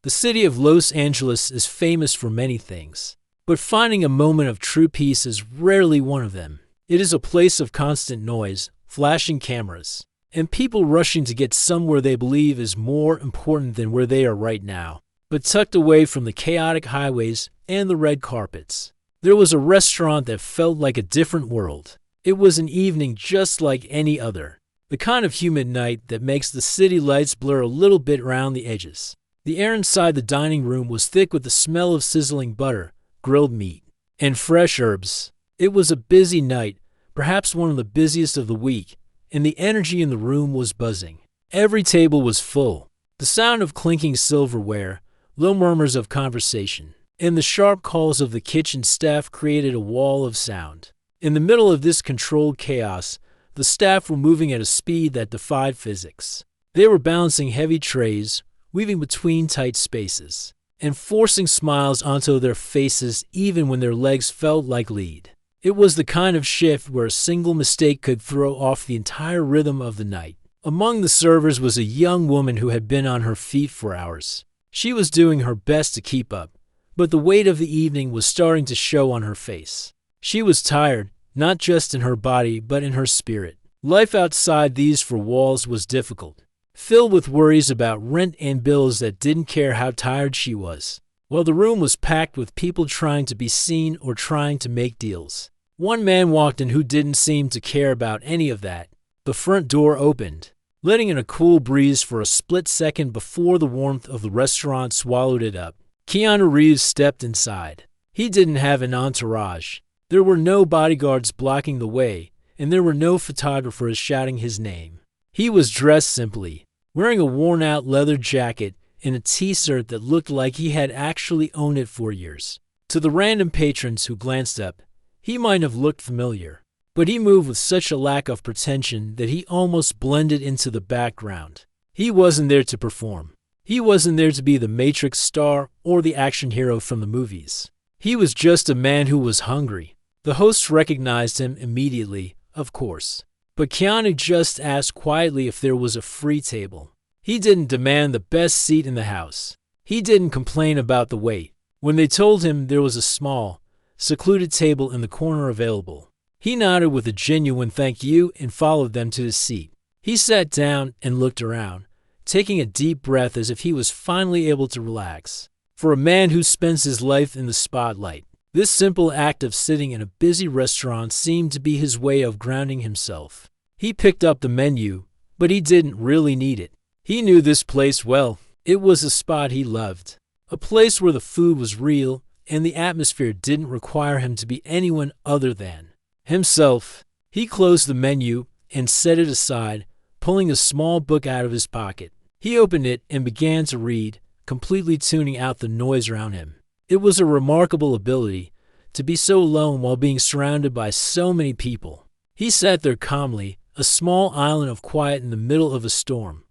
The city of Los Angeles is famous for many things, but finding a moment of true peace is rarely one of them. It is a place of constant noise, flashing cameras, and people rushing to get somewhere they believe is more important than where they are right now. But tucked away from the chaotic highways and the red carpets, there was a restaurant that felt like a different world. It was an evening just like any other, the kind of humid night that makes the city lights blur a little bit around the edges. The air inside the dining room was thick with the smell of sizzling butter, grilled meat, and fresh herbs. It was a busy night, perhaps one of the busiest of the week, and the energy in the room was buzzing. Every table was full. The sound of clinking silverware, low murmurs of conversation, and the sharp calls of the kitchen staff created a wall of sound. In the middle of this controlled chaos, the staff were moving at a speed that defied physics. They were balancing heavy trays, weaving between tight spaces, and forcing smiles onto their faces even when their legs felt like lead. It was the kind of shift where a single mistake could throw off the entire rhythm of the night. Among the servers was a young woman who had been on her feet for hours. She was doing her best to keep up, but the weight of the evening was starting to show on her face. She was tired, not just in her body but in her spirit. Life outside these four walls was difficult, filled with worries about rent and bills that didn't care how tired she was. While the room was packed with people trying to be seen or trying to make deals. One man walked in who didn't seem to care about any of that. The front door opened, letting in a cool breeze for a split second before the warmth of the restaurant swallowed it up. Keanu Reeves stepped inside. He didn't have an entourage. There were no bodyguards blocking the way, and there were no photographers shouting his name. He was dressed simply, wearing a worn-out leather jacket and a t-shirt that looked like he had actually owned it for years. To the random patrons who glanced up, he might have looked familiar, but he moved with such a lack of pretension that he almost blended into the background. He wasn't there to perform. He wasn't there to be the Matrix star or the action hero from the movies. He was just a man who was hungry. The host recognized him immediately, of course. But Keanu just asked quietly if there was a free table. He didn't demand the best seat in the house. He didn't complain about the wait. When they told him there was a small, secluded table in the corner available, he nodded with a genuine thank you and followed them to his seat. He sat down and looked around, taking a deep breath as if he was finally able to relax. For a man who spends his life in the spotlight, this simple act of sitting in a busy restaurant seemed to be his way of grounding himself. He picked up the menu, but he didn't really need it. He knew this place well. It was a spot he loved, a place where the food was real and the atmosphere didn't require him to be anyone other than himself. He closed the menu and set it aside, pulling a small book out of his pocket. He opened it and began to read, completely tuning out the noise around him. It was a remarkable ability to be so alone while being surrounded by so many people. He sat there calmly, a small island of quiet in the middle of a storm.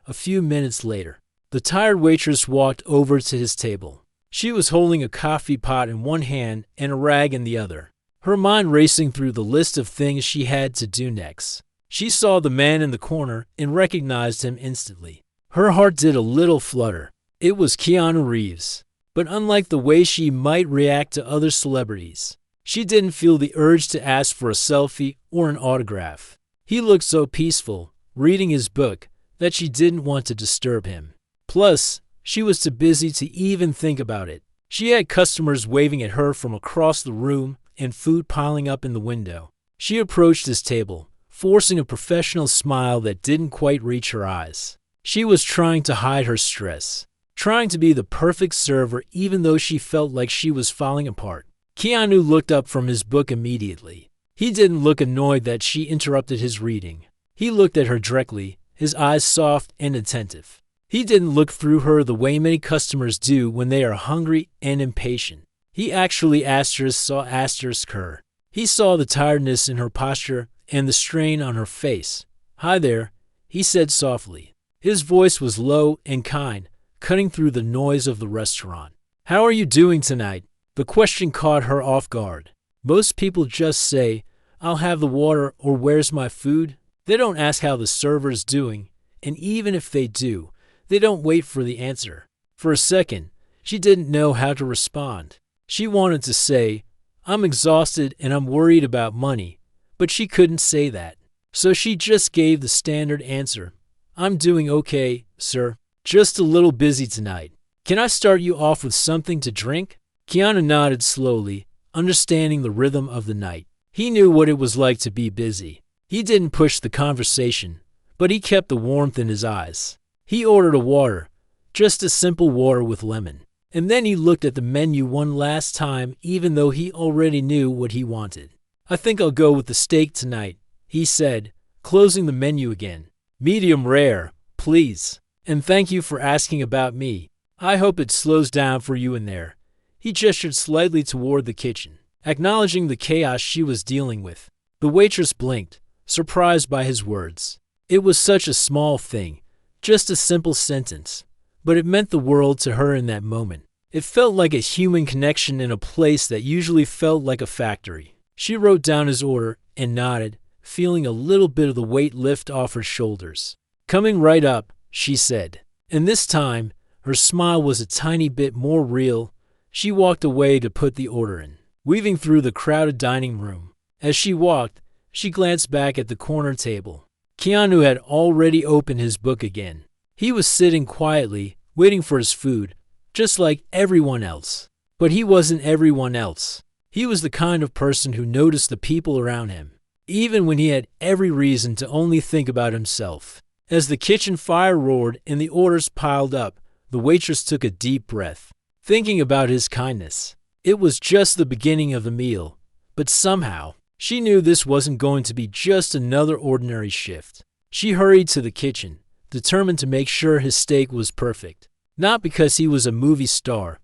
A few minutes later, the tired waitress walked over to his table. She was holding a coffee pot in one hand and a rag in the other, her mind racing through the list of things she had to do next. She saw the man in the corner and recognized him instantly. Her heart did a little flutter. It was Keanu Reeves. But unlike the way she might react to other celebrities, she didn't feel the urge to ask for a selfie or an autograph. He looked so peaceful, reading his book, that she didn't want to disturb him. Plus, she was too busy to even think about it. She had customers waving at her from across the room and food piling up in the window. She approached his table, forcing a professional smile that didn't quite reach her eyes. She was trying to hide her stress, trying to be the perfect server even though she felt like she was falling apart. Keanu looked up from his book immediately. He didn't look annoyed that she interrupted his reading. He looked at her directly, his eyes soft and attentive. He didn't look through her the way many customers do when they are hungry and impatient. He actually saw her. He saw the tiredness in her posture and the strain on her face. "Hi there," he said softly. His voice was low and kind, cutting through the noise of the restaurant. "How are you doing tonight?" The question caught her off guard. Most people just say, "I'll have the water," or "Where's my food?" They don't ask how the server's doing, and even if they do, they don't wait for the answer. For a second, she didn't know how to respond. She wanted to say, "I'm exhausted and I'm worried about money," but she couldn't say that. So she just gave the standard answer. "I'm doing okay, sir. Just a little busy tonight. Can I start you off with something to drink?" Keanu nodded slowly, understanding the rhythm of the night. He knew what it was like to be busy. He didn't push the conversation, but he kept the warmth in his eyes. He ordered a water, just a simple water with lemon. And then he looked at the menu one last time, even though he already knew what he wanted. "I think I'll go with the steak tonight," he said, closing the menu again. "Medium rare, please. And thank you for asking about me. I hope it slows down for you in there." He gestured slightly toward the kitchen, acknowledging the chaos she was dealing with. The waitress blinked, surprised by his words. It was such a small thing, just a simple sentence, but it meant the world to her in that moment. It felt like a human connection in a place that usually felt like a factory. She wrote down his order and nodded, feeling a little bit of the weight lift off her shoulders. "Coming right up," she said. And this time, her smile was a tiny bit more real. She walked away to put the order in, weaving through the crowded dining room. As she walked, she glanced back at the corner table. Keanu had already opened his book again. He was sitting quietly, waiting for his food, just like everyone else. But he wasn't everyone else. He was the kind of person who noticed the people around him, even when he had every reason to only think about himself. As the kitchen fire roared and the orders piled up, the waitress took a deep breath, thinking about his kindness. It was just the beginning of the meal, but somehow, she knew this wasn't going to be just another ordinary shift. She hurried to the kitchen, determined to make sure his steak was perfect. Not because he was a movie star,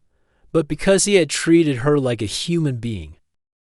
but because he had treated her like a human being.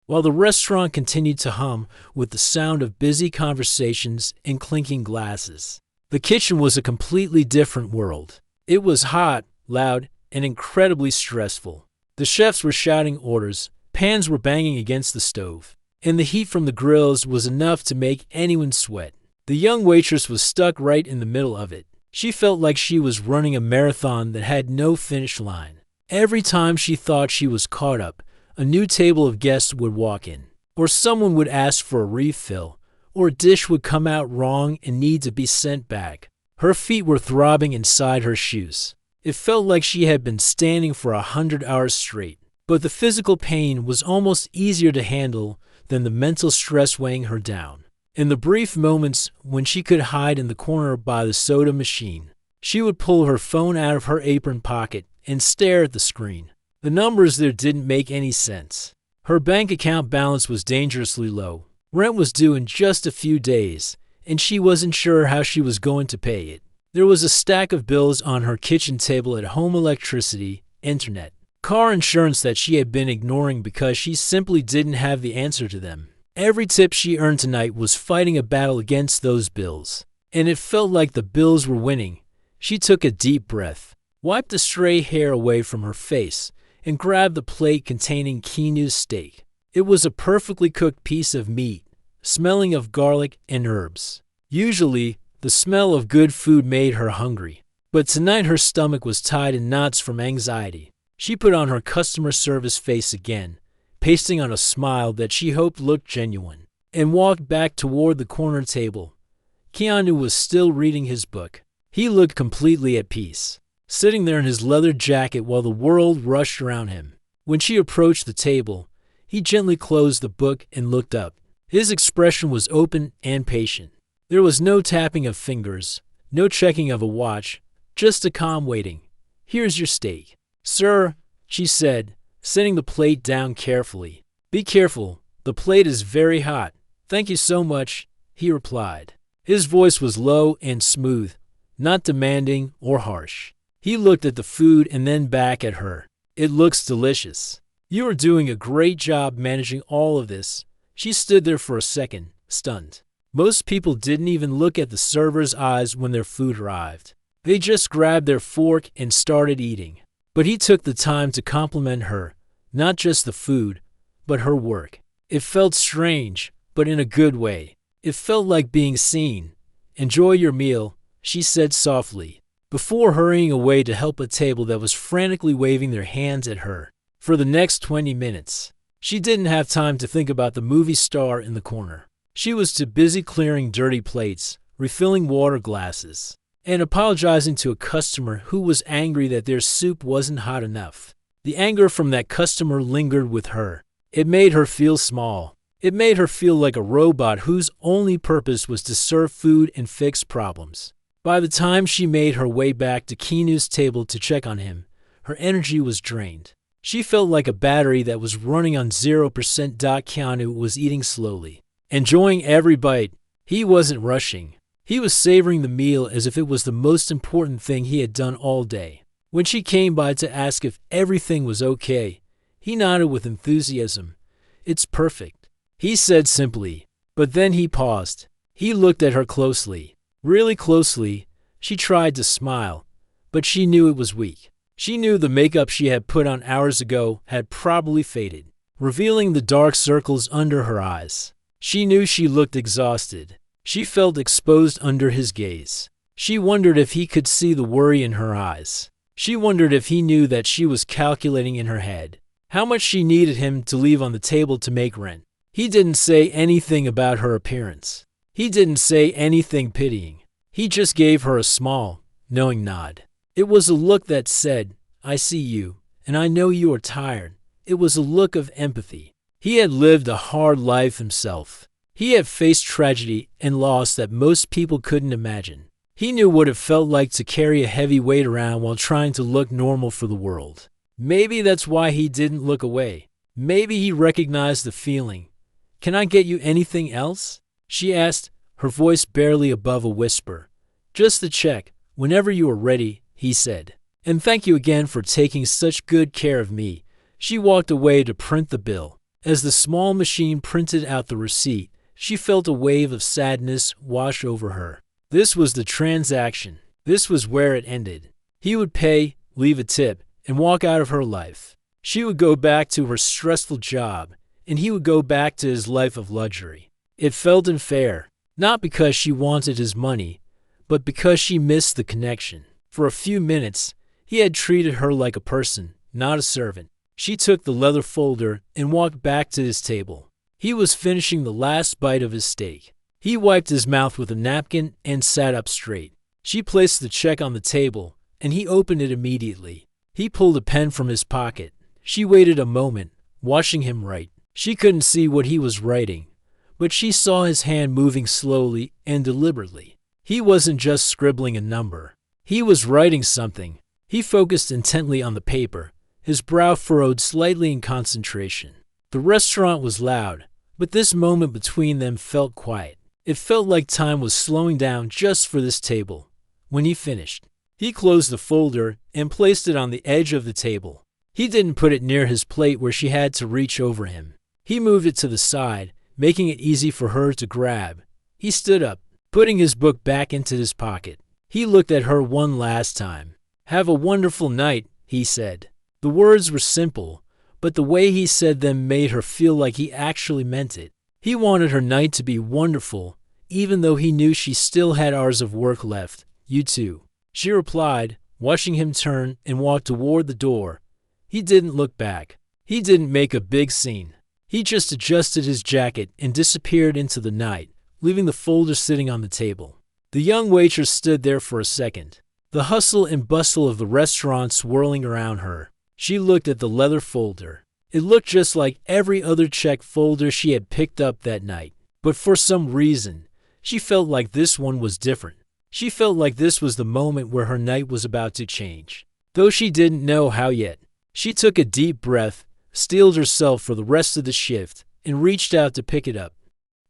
While the restaurant continued to hum with the sound of busy conversations and clinking glasses, the kitchen was a completely different world. It was hot, loud, and incredibly stressful. The chefs were shouting orders, pans were banging against the stove, and the heat from the grills was enough to make anyone sweat. The young waitress was stuck right in the middle of it. She felt like she was running a marathon that had no finish line. Every time she thought she was caught up, a new table of guests would walk in, or someone would ask for a refill, or a dish would come out wrong and need to be sent back. Her feet were throbbing inside her shoes. It felt like she had been standing for 100 hours straight, but the physical pain was almost easier to handle than the mental stress weighing her down. In the brief moments when she could hide in the corner by the soda machine, she would pull her phone out of her apron pocket and stare at the screen. The numbers there didn't make any sense. Her bank account balance was dangerously low. Rent was due in just a few days, and she wasn't sure how she was going to pay it. There was a stack of bills on her kitchen table at home: electricity, internet, car insurance that she had been ignoring because she simply didn't have the answer to them. Every tip she earned tonight was fighting a battle against those bills, and it felt like the bills were winning. She took a deep breath, wiped the stray hair away from her face, and grabbed the plate containing Keanu's steak. It was a perfectly cooked piece of meat, smelling of garlic and herbs. Usually, the smell of good food made her hungry, but tonight her stomach was tied in knots from anxiety. She put on her customer service face again, pasting on a smile that she hoped looked genuine, and walked back toward the corner table. Keanu was still reading his book. He looked completely at peace, sitting there in his leather jacket while the world rushed around him. When she approached the table, he gently closed the book and looked up. His expression was open and patient. There was no tapping of fingers, no checking of a watch, just a calm waiting. "Here's your steak." "Sir," she said, setting the plate down carefully. "Be careful, the plate is very hot." "Thank you so much," he replied. His voice was low and smooth, not demanding or harsh. He looked at the food and then back at her. "It looks delicious. You are doing a great job managing all of this." She stood there for a second, stunned. Most people didn't even look at the server's eyes when their food arrived. They just grabbed their fork and started eating. But he took the time to compliment her, not just the food, but her work. It felt strange, but in a good way. It felt like being seen. "Enjoy your meal," she said softly. before hurrying away to help a table that was frantically waving their hands at her. For the next 20 minutes, she didn't have time to think about the movie star in the corner. She was too busy clearing dirty plates, refilling water glasses, and apologizing to a customer who was angry that their soup wasn't hot enough. The anger from that customer lingered with her. It made her feel small. It made her feel like a robot whose only purpose was to serve food and fix problems. By the time she made her way back to Keanu's table to check on him, her energy was drained. She felt like a battery that was running on 0%. Keanu was eating slowly, enjoying every bite. He wasn't rushing. He was savoring the meal as if it was the most important thing he had done all day. When she came by to ask if everything was okay, he nodded with enthusiasm. "It's perfect," he said simply. But then he paused. He looked at her closely, really closely. She tried to smile, but she knew it was weak. She knew the makeup she had put on hours ago had probably faded, revealing the dark circles under her eyes. She knew she looked exhausted. She felt exposed under his gaze. She wondered if he could see the worry in her eyes. She wondered if he knew that she was calculating in her head how much she needed him to leave on the table to make rent. He didn't say anything about her appearance. He didn't say anything pitying. He just gave her a small, knowing nod. It was a look that said, "I see you, and I know you are tired." It was a look of empathy. He had lived a hard life himself. He had faced tragedy and loss that most people couldn't imagine. He knew what it felt like to carry a heavy weight around while trying to look normal for the world. Maybe that's why he didn't look away. Maybe he recognized the feeling. "Can I get you anything else?" she asked, her voice barely above a whisper. "Just the check, whenever you are ready," he said. "And thank you again for taking such good care of me." She walked away to print the bill. As the small machine printed out the receipt, she felt a wave of sadness wash over her. This was the transaction. This was where it ended. He would pay, leave a tip, and walk out of her life. She would go back to her stressful job, and he would go back to his life of luxury. It felt unfair, not because she wanted his money, but because she missed the connection. For a few minutes, he had treated her like a person, not a servant. She took the leather folder and walked back to his table. He was finishing the last bite of his steak. He wiped his mouth with a napkin and sat up straight. She placed the check on the table, and he opened it immediately. He pulled a pen from his pocket. She waited a moment, watching him write. She couldn't see what he was writing, but she saw his hand moving slowly and deliberately. He wasn't just scribbling a number. He was writing something. He focused intently on the paper, his brow furrowed slightly in concentration. The restaurant was loud, but this moment between them felt quiet. It felt like time was slowing down just for this table. When he finished, he closed the folder and placed it on the edge of the table. He didn't put it near his plate where she had to reach over him. He moved it to the side, making it easy for her to grab. He stood up, putting his book back into his pocket. He looked at her one last time. "Have a wonderful night," he said. The words were simple, but the way he said them made her feel like he actually meant it. He wanted her night to be wonderful, even though he knew she still had hours of work left. "You too," she replied, watching him turn and walk toward the door. He didn't look back. He didn't make a big scene. He just adjusted his jacket and disappeared into the night, leaving the folder sitting on the table. The young waitress stood there for a second, the hustle and bustle of the restaurant swirling around her. She looked at the leather folder. It looked just like every other check folder she had picked up that night. But for some reason, she felt like this one was different. She felt like this was the moment where her night was about to change, though she didn't know how yet. She took a deep breath, steeled herself for the rest of the shift, and reached out to pick it up.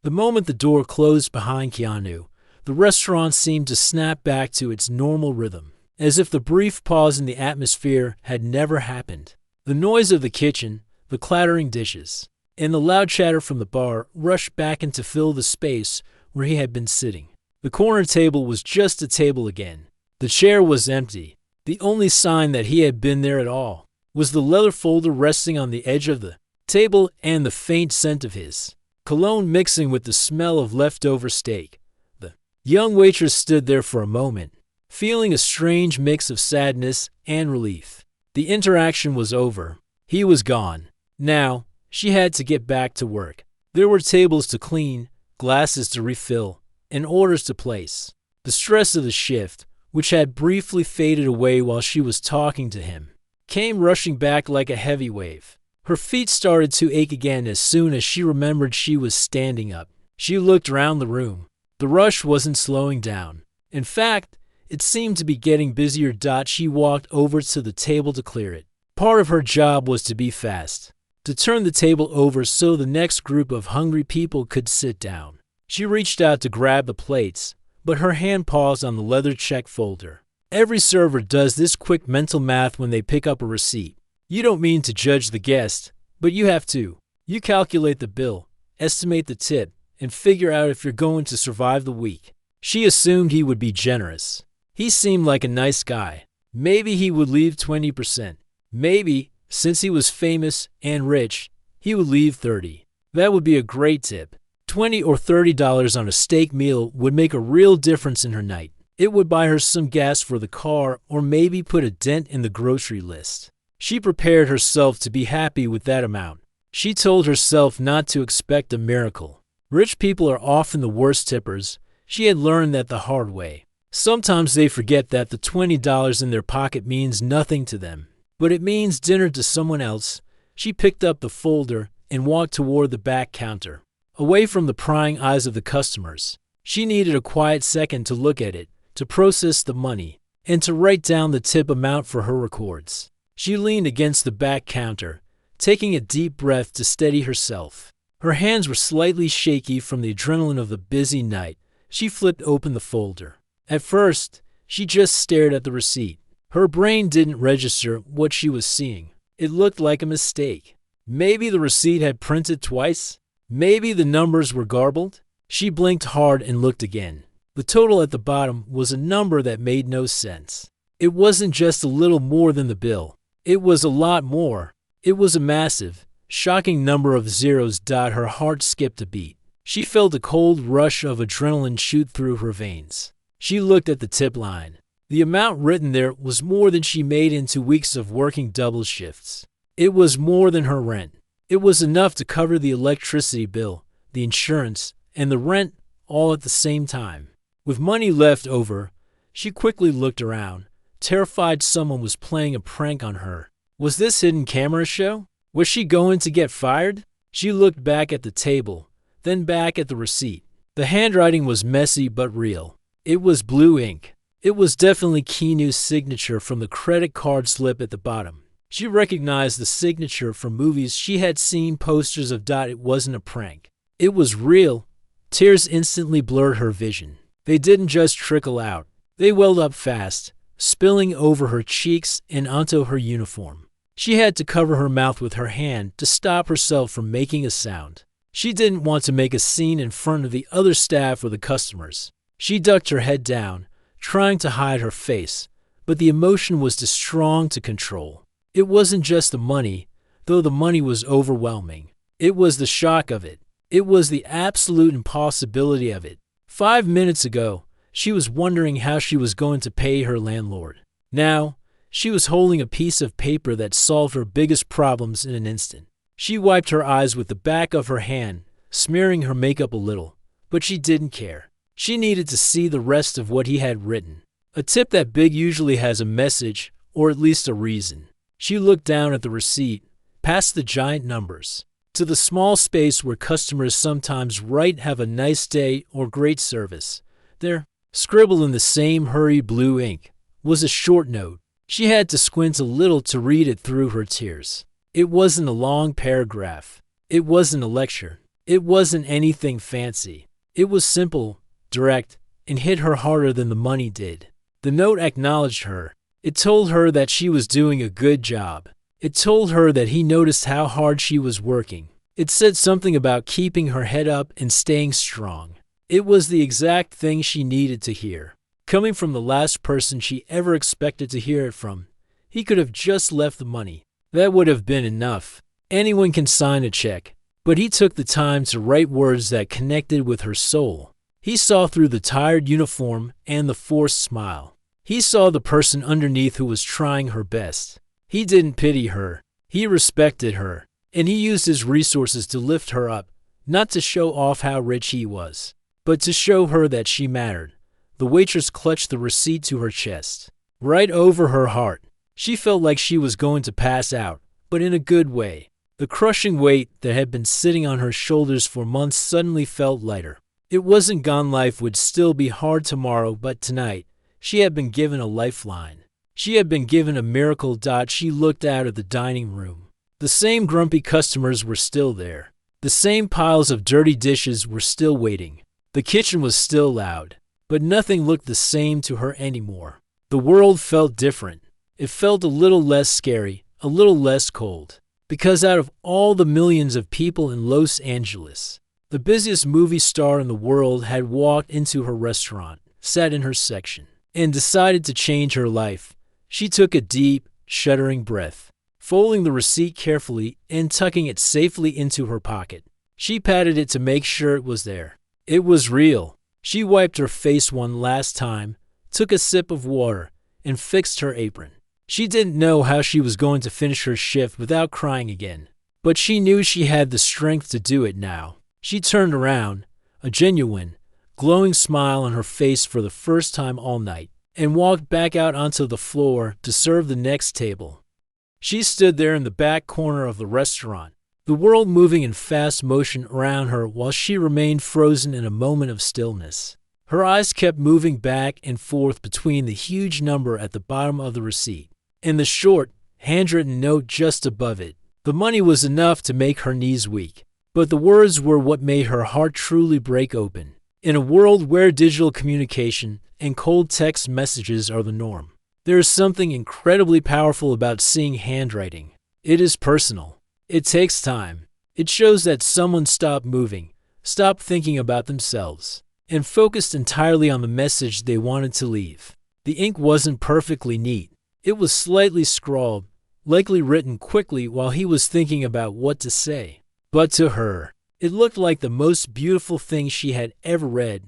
The moment the door closed behind Keanu, the restaurant seemed to snap back to its normal rhythm, as if the brief pause in the atmosphere had never happened. The noise of the kitchen, the clattering dishes, and the loud chatter from the bar rushed back in to fill the space where he had been sitting. The corner table was just a table again. The chair was empty. The only sign that he had been there at all was the leather folder resting on the edge of the table and the faint scent of his cologne mixing with the smell of leftover steak. The young waitress stood there for a moment, feeling a strange mix of sadness and relief. The interaction was over. He was gone. Now, she had to get back to work. There were tables to clean, glasses to refill, and orders to place. The stress of the shift, which had briefly faded away while she was talking to him, came rushing back like a heavy wave. Her feet started to ache again as soon as she remembered she was standing up. She looked around the room. The rush wasn't slowing down. In fact, it seemed to be getting busier. She walked over to the table to clear it. Part of her job was to be fast, to turn the table over so the next group of hungry people could sit down. She reached out to grab the plates, but her hand paused on the leather check folder. Every server does this quick mental math when they pick up a receipt. You don't mean to judge the guest, but you have to. You calculate the bill, estimate the tip, and figure out if you're going to survive the week. She assumed he would be generous. He seemed like a nice guy. Maybe he would leave 20%. Maybe, since he was famous and rich, he would leave 30%. That would be a great tip. $20 or $30 on a steak meal would make a real difference in her night. It would buy her some gas for the car or maybe put a dent in the grocery list. She prepared herself to be happy with that amount. She told herself not to expect a miracle. Rich people are often the worst tippers. She had learned that the hard way. Sometimes they forget that the $20 in their pocket means nothing to them, but it means dinner to someone else. She picked up the folder and walked toward the back counter, away from the prying eyes of the customers. She needed a quiet second to look at it, to process the money, and to write down the tip amount for her records. She leaned against the back counter, taking a deep breath to steady herself. Her hands were slightly shaky from the adrenaline of the busy night. She flipped open the folder. At first, she just stared at the receipt. Her brain didn't register what she was seeing. It looked like a mistake. Maybe the receipt had printed twice. Maybe the numbers were garbled. She blinked hard and looked again. The total at the bottom was a number that made no sense. It wasn't just a little more than the bill. It was a lot more. It was a massive, shocking number of zeros. Her heart skipped a beat. She felt a cold rush of adrenaline shoot through her veins. She looked at the tip line. The amount written there was more than she made in 2 weeks of working double shifts. It was more than her rent. It was enough to cover the electricity bill, the insurance, and the rent all at the same time. With money left over, she quickly looked around, terrified someone was playing a prank on her. Was this hidden camera show? Was she going to get fired? She looked back at the table, then back at the receipt. The handwriting was messy but real. It was blue ink. It was definitely Keanu's signature from the credit card slip at the bottom. She recognized the signature from movies she had seen posters of. It wasn't a prank. It was real. Tears instantly blurred her vision. They didn't just trickle out. They welled up fast, spilling over her cheeks and onto her uniform. She had to cover her mouth with her hand to stop herself from making a sound. She didn't want to make a scene in front of the other staff or the customers. She ducked her head down, trying to hide her face, but the emotion was too strong to control. It wasn't just the money, though the money was overwhelming. It was the shock of it. It was the absolute impossibility of it. 5 minutes ago, she was wondering how she was going to pay her landlord. Now, she was holding a piece of paper that solved her biggest problems in an instant. She wiped her eyes with the back of her hand, smearing her makeup a little, but she didn't care. She needed to see the rest of what he had written. A tip that big usually has a message, or at least a reason. She looked down at the receipt, past the giant numbers, to the small space where customers sometimes write "Have a nice day" or "Great service." There, scribbled in the same hurried blue ink, was a short note. She had to squint a little to read it through her tears. It wasn't a long paragraph. It wasn't a lecture. It wasn't anything fancy. It was simple, direct, and hit her harder than the money did. The note acknowledged her. It told her that she was doing a good job. It told her that he noticed how hard she was working. It said something about keeping her head up and staying strong. It was the exact thing she needed to hear. Coming from the last person she ever expected to hear it from, he could have just left the money. That would have been enough. Anyone can sign a check, but he took the time to write words that connected with her soul. He saw through the tired uniform and the forced smile. He saw the person underneath who was trying her best. He didn't pity her. He respected her. And he used his resources to lift her up, not to show off how rich he was, but to show her that she mattered. The waitress clutched the receipt to her chest, right over her heart. She felt like she was going to pass out, but in a good way. The crushing weight that had been sitting on her shoulders for months suddenly felt lighter. It wasn't gone. Life would still be hard tomorrow, but tonight, she had been given a lifeline. She had been given a miracle. She looked out at the dining room. The same grumpy customers were still there. The same piles of dirty dishes were still waiting. The kitchen was still loud, but nothing looked the same to her anymore. The world felt different. It felt a little less scary, a little less cold. Because out of all the millions of people in Los Angeles, the busiest movie star in the world had walked into her restaurant, sat in her section, and decided to change her life. She took a deep, shuddering breath, folding the receipt carefully and tucking it safely into her pocket. She patted it to make sure it was there. It was real. She wiped her face one last time, took a sip of water, and fixed her apron. She didn't know how she was going to finish her shift without crying again, but she knew she had the strength to do it now. She turned around, a genuine, glowing smile on her face for the first time all night, and walked back out onto the floor to serve the next table. She stood there in the back corner of the restaurant, the world moving in fast motion around her while she remained frozen in a moment of stillness. Her eyes kept moving back and forth between the huge number at the bottom of the receipt and the short, handwritten note just above it. The money was enough to make her knees weak, but the words were what made her heart truly break open. In a world where digital communication and cold text messages are the norm, there is something incredibly powerful about seeing handwriting. It is personal. It takes time. It shows that someone stopped moving, stopped thinking about themselves, and focused entirely on the message they wanted to leave. The ink wasn't perfectly neat. It was slightly scrawled, likely written quickly while he was thinking about what to say. But to her, it looked like the most beautiful thing she had ever read.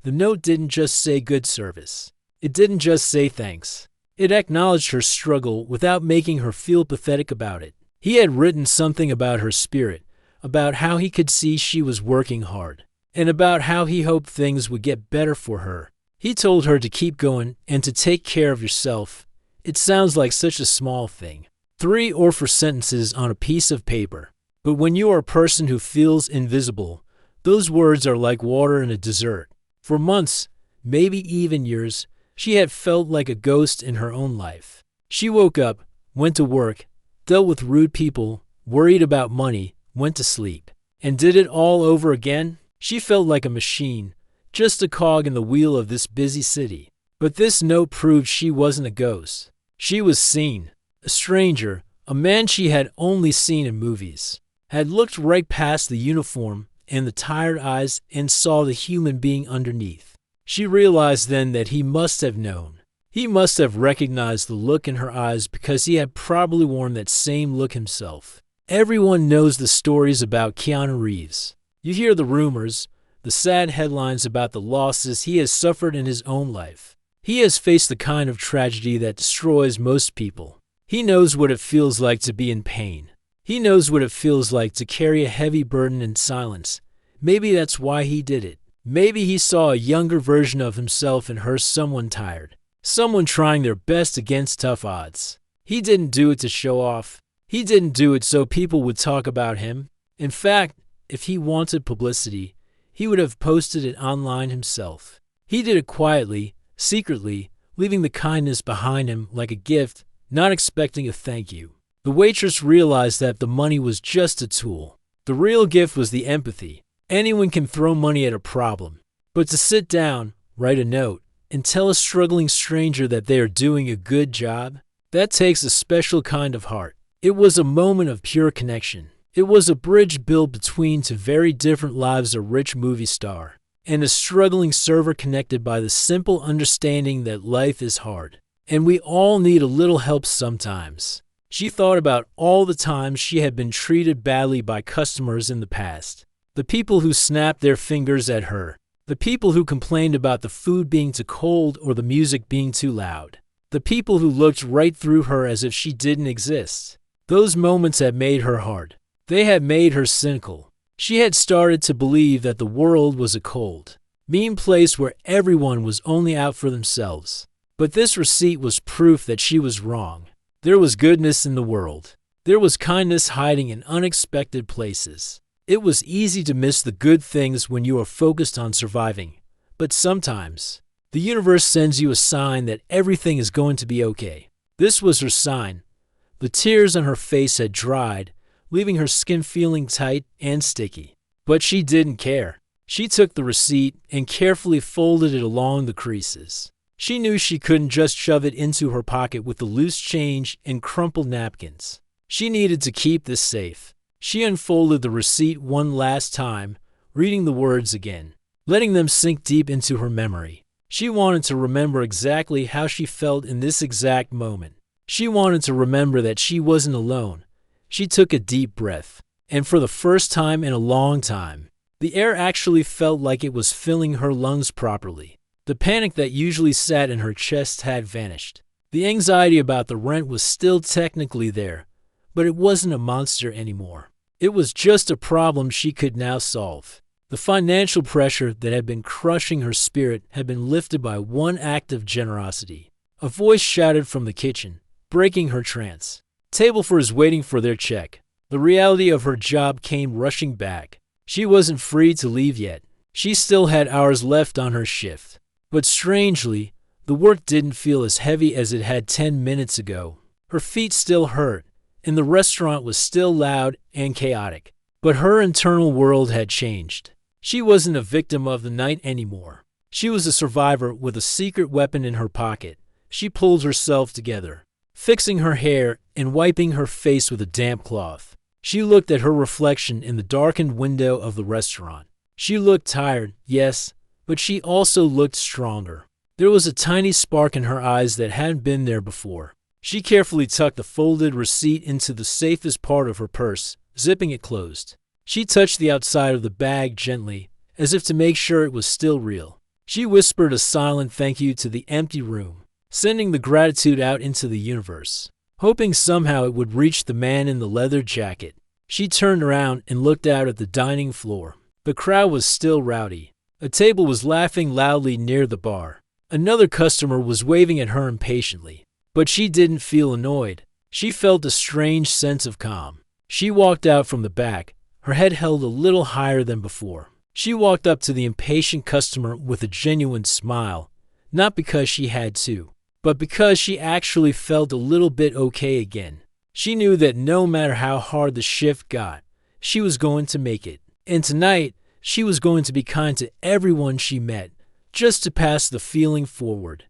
The note didn't just say good service. It didn't just say thanks. It acknowledged her struggle without making her feel pathetic about it. He had written something about her spirit, about how he could see she was working hard, and about how he hoped things would get better for her. He told her to keep going and to take care of yourself. It sounds like such a small thing. 3 or 4 sentences on a piece of paper. But when you are a person who feels invisible, those words are like water in a desert. For months, maybe even years, she had felt like a ghost in her own life. She woke up, went to work, dealt with rude people, worried about money, went to sleep, and did it all over again. She felt like a machine, just a cog in the wheel of this busy city. But this note proved she wasn't a ghost. She was seen. A stranger, a man she had only seen in movies, had looked right past the uniform and the tired eyes and saw the human being underneath. She realized then that he must have known. He must have recognized the look in her eyes because he had probably worn that same look himself. Everyone knows the stories about Keanu Reeves. You hear the rumors, the sad headlines about the losses he has suffered in his own life. He has faced the kind of tragedy that destroys most people. He knows what it feels like to be in pain. He knows what it feels like to carry a heavy burden in silence. Maybe that's why he did it. Maybe he saw a younger version of himself in her, someone tired, someone trying their best against tough odds. He didn't do it to show off. He didn't do it so people would talk about him. In fact, if he wanted publicity, he would have posted it online himself. He did it quietly, secretly, leaving the kindness behind him like a gift, not expecting a thank you. The waitress realized that the money was just a tool. The real gift was the empathy. Anyone can throw money at a problem, but to sit down, write a note, and tell a struggling stranger that they are doing a good job, that takes a special kind of heart. It was a moment of pure connection. It was a bridge built between 2 very different lives: a rich movie star and a struggling server, connected by the simple understanding that life is hard, and we all need a little help sometimes. She thought about all the times she had been treated badly by customers in the past. The people who snapped their fingers at her, The people who complained about the food being too cold or the music being too loud. The people who looked right through her as if she didn't exist. Those moments had made her hard. They had made her cynical. She had started to believe that the world was a cold, mean place where everyone was only out for themselves. But this receipt was proof that she was wrong. There was goodness in the world. There was kindness hiding in unexpected places. It was easy to miss the good things when you are focused on surviving. But sometimes, the universe sends you a sign that everything is going to be okay. This was her sign. The tears on her face had dried, leaving her skin feeling tight and sticky. But she didn't care. She took the receipt and carefully folded it along the creases. She knew she couldn't just shove it into her pocket with the loose change and crumpled napkins. She needed to keep this safe. She unfolded the receipt one last time, reading the words again, letting them sink deep into her memory. She wanted to remember exactly how she felt in this exact moment. She wanted to remember that she wasn't alone. She took a deep breath, and for the first time in a long time, the air actually felt like it was filling her lungs properly. The panic that usually sat in her chest had vanished. The anxiety about the rent was still technically there, but it wasn't a monster anymore. It was just a problem she could now solve. The financial pressure that had been crushing her spirit had been lifted by one act of generosity. A voice shouted from the kitchen, breaking her trance. Table for is waiting for their check. The reality of her job came rushing back. She wasn't free to leave yet. She still had hours left on her shift. But strangely, the work didn't feel as heavy as it had 10 minutes ago. Her feet still hurt, and the restaurant was still loud and chaotic. But her internal world had changed. She wasn't a victim of the night anymore. She was a survivor with a secret weapon in her pocket. She pulled herself together, fixing her hair and wiping her face with a damp cloth. She looked at her reflection in the darkened window of the restaurant. She looked tired, yes, but she also looked stronger. There was a tiny spark in her eyes that hadn't been there before. She carefully tucked the folded receipt into the safest part of her purse, zipping it closed. She touched the outside of the bag gently, as if to make sure it was still real. She whispered a silent thank you to the empty room, sending the gratitude out into the universe, hoping somehow it would reach the man in the leather jacket. She turned around and looked out at the dining floor. The crowd was still rowdy. A table was laughing loudly near the bar. Another customer was waving at her impatiently. But she didn't feel annoyed. She felt a strange sense of calm. She walked out from the back, her head held a little higher than before. She walked up to the impatient customer with a genuine smile, not because she had to, but because she actually felt a little bit okay again. She knew that no matter how hard the shift got, she was going to make it. And tonight, she was going to be kind to everyone she met, just to pass the feeling forward.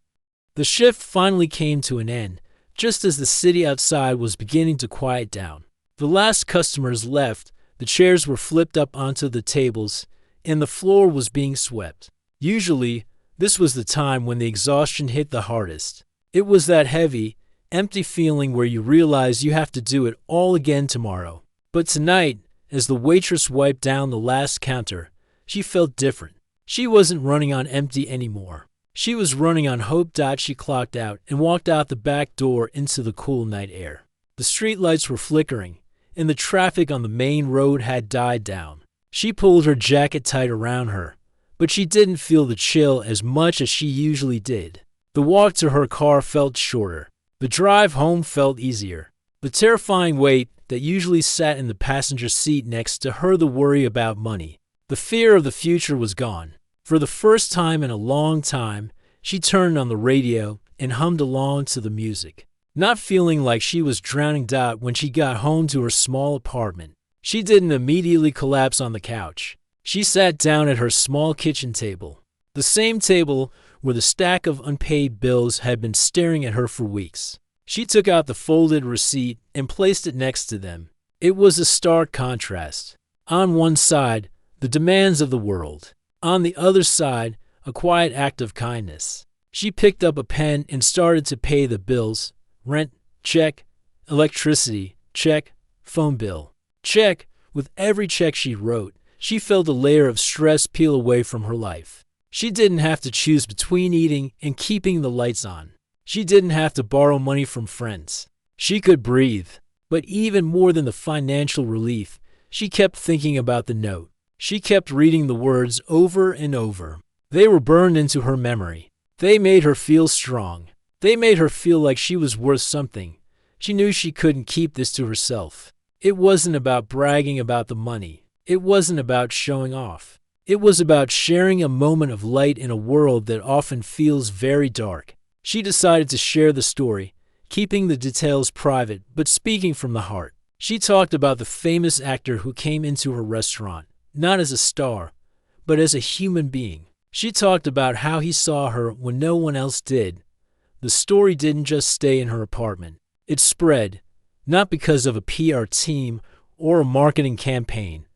The shift finally came to an end, just as the city outside was beginning to quiet down. The last customers left, the chairs were flipped up onto the tables, and the floor was being swept. Usually, this was the time when the exhaustion hit the hardest. It was that heavy, empty feeling where you realize you have to do it all again tomorrow. But tonight, as the waitress wiped down the last counter, she felt different. She wasn't running on empty anymore. She was running on hope. She clocked out and walked out the back door into the cool night air. The streetlights were flickering, and the traffic on the main road had died down. She pulled her jacket tight around her, but she didn't feel the chill as much as she usually did. The walk to her car felt shorter. The drive home felt easier. The terrifying weight that usually sat in the passenger seat next to her, the worry about money, the fear of the future was gone. For the first time in a long time, she turned on the radio and hummed along to the music, not feeling like she was drowning out when she got home to her small apartment. She didn't immediately collapse on the couch. She sat down at her small kitchen table, the same table where the stack of unpaid bills had been staring at her for weeks. She took out the folded receipt and placed it next to them. It was a stark contrast. On one side, the demands of the world. On the other side, a quiet act of kindness. She picked up a pen and started to pay the bills. Rent, check. Electricity, check. Phone bill, check. With every check she wrote, she felt a layer of stress peel away from her life. She didn't have to choose between eating and keeping the lights on. She didn't have to borrow money from friends. She could breathe. But even more than the financial relief, she kept thinking about the note. She kept reading the words over and over. They were burned into her memory. They made her feel strong. They made her feel like she was worth something. She knew she couldn't keep this to herself. It wasn't about bragging about the money. It wasn't about showing off. It was about sharing a moment of light in a world that often feels very dark. She decided to share the story, keeping the details private but speaking from the heart. She talked about the famous actor who came into her restaurant, not as a star, but as a human being. She talked about how he saw her when no one else did. The story didn't just stay in her apartment. It spread, not because of a PR team or a marketing campaign,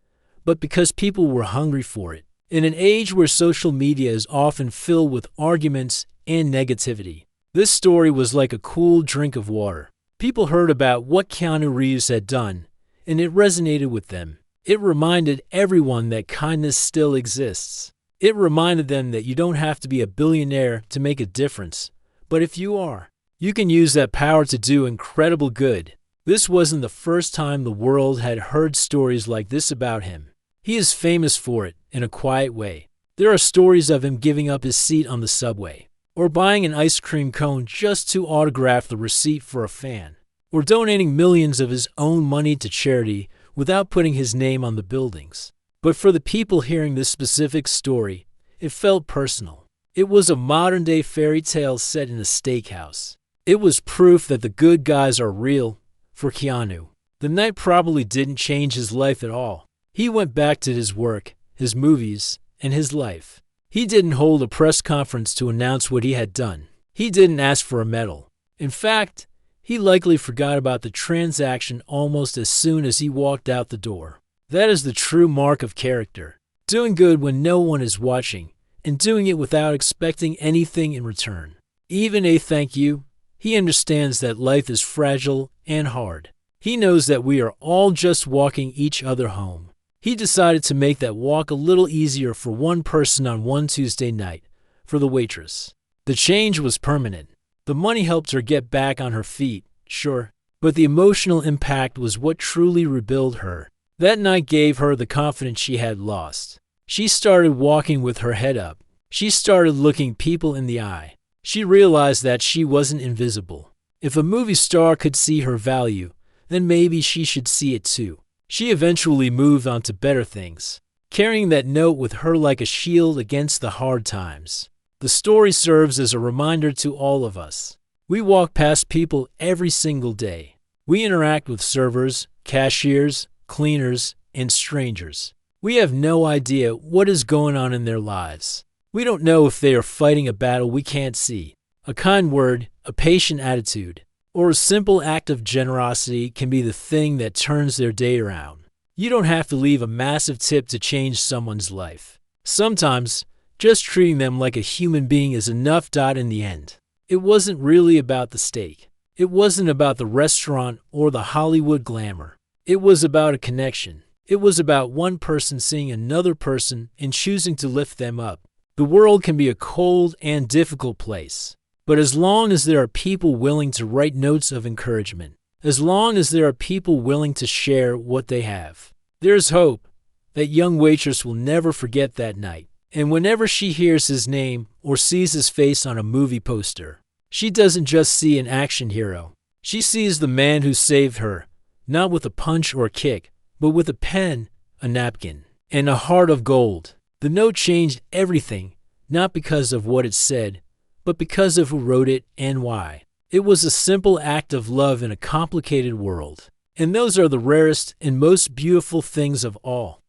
but because people were hungry for it. In an age where social media is often filled with arguments and negativity, this story was like a cool drink of water. People heard about what Keanu Reeves had done, and it resonated with them. It reminded everyone that kindness still exists. It reminded them that you don't have to be a billionaire to make a difference. But if you are, you can use that power to do incredible good. This wasn't the first time the world had heard stories like this about him. He is famous for it, in a quiet way. There are stories of him giving up his seat on the subway, or buying an ice cream cone just to autograph the receipt for a fan, or donating millions of his own money to charity without putting his name on the buildings. But for the people hearing this specific story, it felt personal. It was a modern-day fairy tale set in a steakhouse. It was proof that the good guys are real. For Keanu, the night probably didn't change his life at all. He went back to his work, his movies, and his life. He didn't hold a press conference to announce what he had done. He didn't ask for a medal. In fact, he likely forgot about the transaction almost as soon as he walked out the door. That is the true mark of character. Doing good when no one is watching, and doing it without expecting anything in return. Even a thank you. He understands that life is fragile and hard. He knows that we are all just walking each other home. He decided to make that walk a little easier for one person on one Tuesday night, for the waitress. The change was permanent. The money helped her get back on her feet, sure, but the emotional impact was what truly rebuilt her. That night gave her the confidence she had lost. She started walking with her head up. She started looking people in the eye. She realized that she wasn't invisible. If a movie star could see her value, then maybe she should see it too. She eventually moved on to better things, carrying that note with her like a shield against the hard times. The story serves as a reminder to all of us. We walk past people every single day. We interact with servers, cashiers, cleaners, and strangers. We have no idea what is going on in their lives. We don't know if they are fighting a battle we can't see. A kind word, a patient attitude, or a simple act of generosity can be the thing that turns their day around. You don't have to leave a massive tip to change someone's life. Sometimes, just treating them like a human being is enough. In the end, it wasn't really about the steak. It wasn't about the restaurant or the Hollywood glamour. It was about a connection. It was about one person seeing another person and choosing to lift them up. The world can be a cold and difficult place, but as long as there are people willing to write notes of encouragement, as long as there are people willing to share what they have, there's hope. That young waitress will never forget that night. And whenever she hears his name or sees his face on a movie poster, she doesn't just see an action hero. She sees the man who saved her, not with a punch or a kick, but with a pen, a napkin, and a heart of gold. The note changed everything, not because of what it said, but because of who wrote it and why. It was a simple act of love in a complicated world. And those are the rarest and most beautiful things of all.